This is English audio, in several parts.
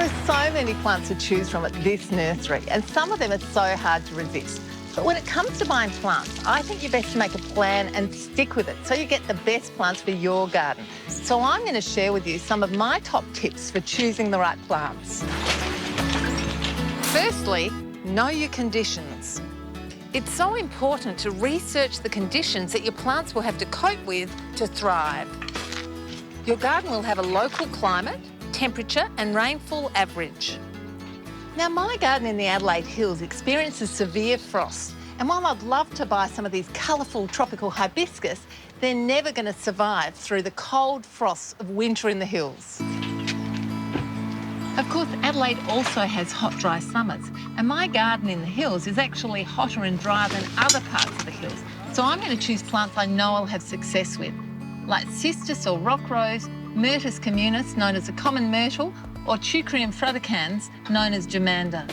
are so many plants to choose from at this nursery, and some of them are so hard to resist. But when it comes to buying plants, I think you're best to make a plan and stick with it so you get the best plants for your garden. So I'm going to share with you some of my top tips for choosing the right plants. Firstly, know your conditions. It's so important to research the conditions that your plants will have to cope with to thrive. Your garden will have a local climate, temperature and rainfall average. Now, my garden in the Adelaide Hills experiences severe frost, and while I'd love to buy some of these colourful tropical hibiscus, they're never going to survive through the cold frosts of winter in the hills. Of course, Adelaide also has hot, dry summers, and my garden in the hills is actually hotter and drier than other parts of the hills. So I'm going to choose plants I know I'll have success with, like cistus or rock rose, Myrtus communis, known as the common myrtle, or Teucrium frutescens, known as germander.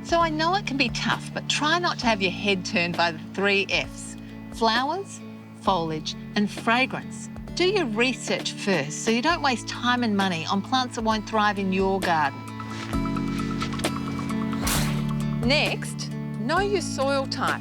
So I know it can be tough, but try not to have your head turned by the 3 Fs: flowers, foliage and fragrance. Do your research first so you don't waste time and money on plants that won't thrive in your garden. Next, know your soil type.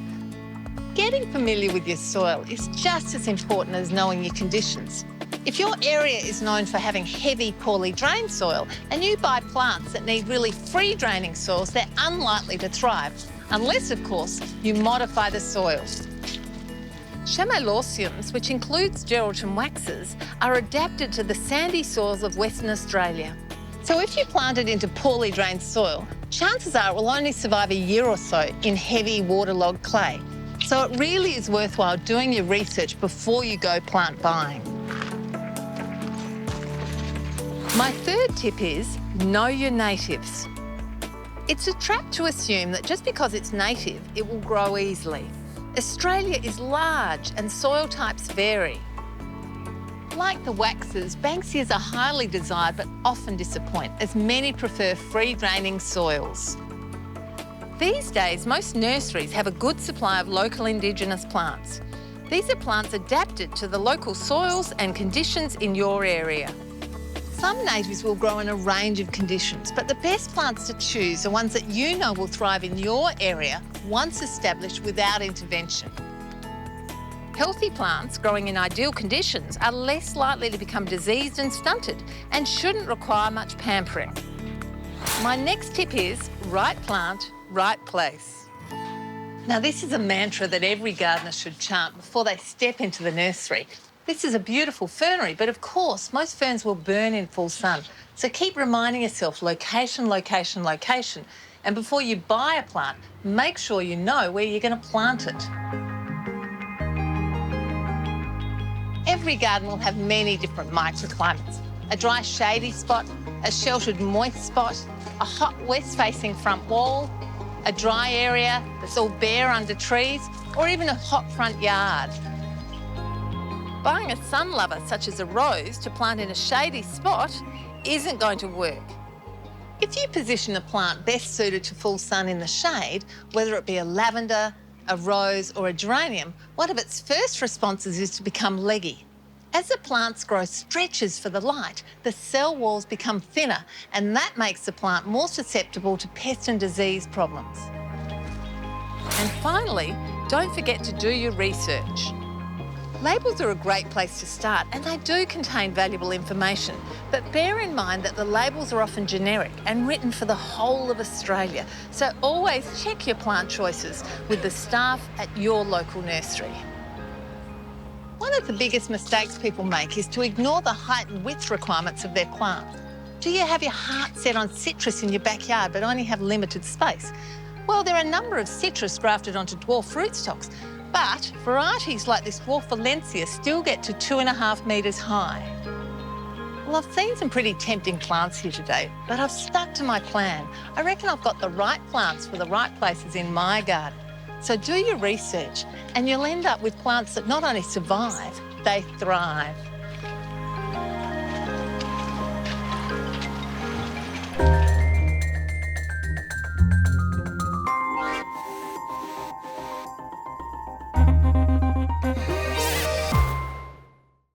Getting familiar with your soil is just as important as knowing your conditions. If your area is known for having heavy, poorly drained soil and you buy plants that need really free-draining soils, they're unlikely to thrive, unless, of course, you modify the soil. Chamalauciums, which includes Geraldton waxes, are adapted to the sandy soils of Western Australia. So if you plant it into poorly drained soil, chances are it will only survive a year or so in heavy, waterlogged clay. So it really is worthwhile doing your research before you go plant buying. My third tip is know your natives. It's a trap to assume that just because it's native, it will grow easily. Australia is large and soil types vary. Like the waxes, Banksias are highly desired but often disappoint, as many prefer free-draining soils. These days, most nurseries have a good supply of local Indigenous plants. These are plants adapted to the local soils and conditions in your area. Some natives will grow in a range of conditions, but the best plants to choose are ones that you know will thrive in your area once established without intervention. Healthy plants growing in ideal conditions are less likely to become diseased and stunted and shouldn't require much pampering. My next tip is right plant, right place. Now, this is a mantra that every gardener should chant before they step into the nursery. This is a beautiful fernery, but of course, most ferns will burn in full sun. So keep reminding yourself, location, location, location. And before you buy a plant, make sure you know where you're going to plant it. Every garden will have many different microclimates. A dry, shady spot, a sheltered, moist spot, a hot west-facing front wall, a dry area that's all bare under trees, or even a hot front yard. Buying a sun lover such as a rose to plant in a shady spot isn't going to work. If you position a plant best suited to full sun in the shade, whether it be a lavender, a rose or a geranium, one of its first responses is to become leggy. As the plant's growth stretches for the light, the cell walls become thinner, and that makes the plant more susceptible to pest and disease problems. And finally, don't forget to do your research. Labels are a great place to start, and they do contain valuable information. But bear in mind that the labels are often generic and written for the whole of Australia. So always check your plant choices with the staff at your local nursery. One of the biggest mistakes people make is to ignore the height and width requirements of their plant. Do you have your heart set on citrus in your backyard but only have limited space? Well, there are a number of citrus grafted onto dwarf rootstocks, but varieties like this dwarf Valencia still get to 2.5 metres high. Well, I've seen some pretty tempting plants here today, but I've stuck to my plan. I reckon I've got the right plants for the right places in my garden. So do your research and you'll end up with plants that not only survive, they thrive.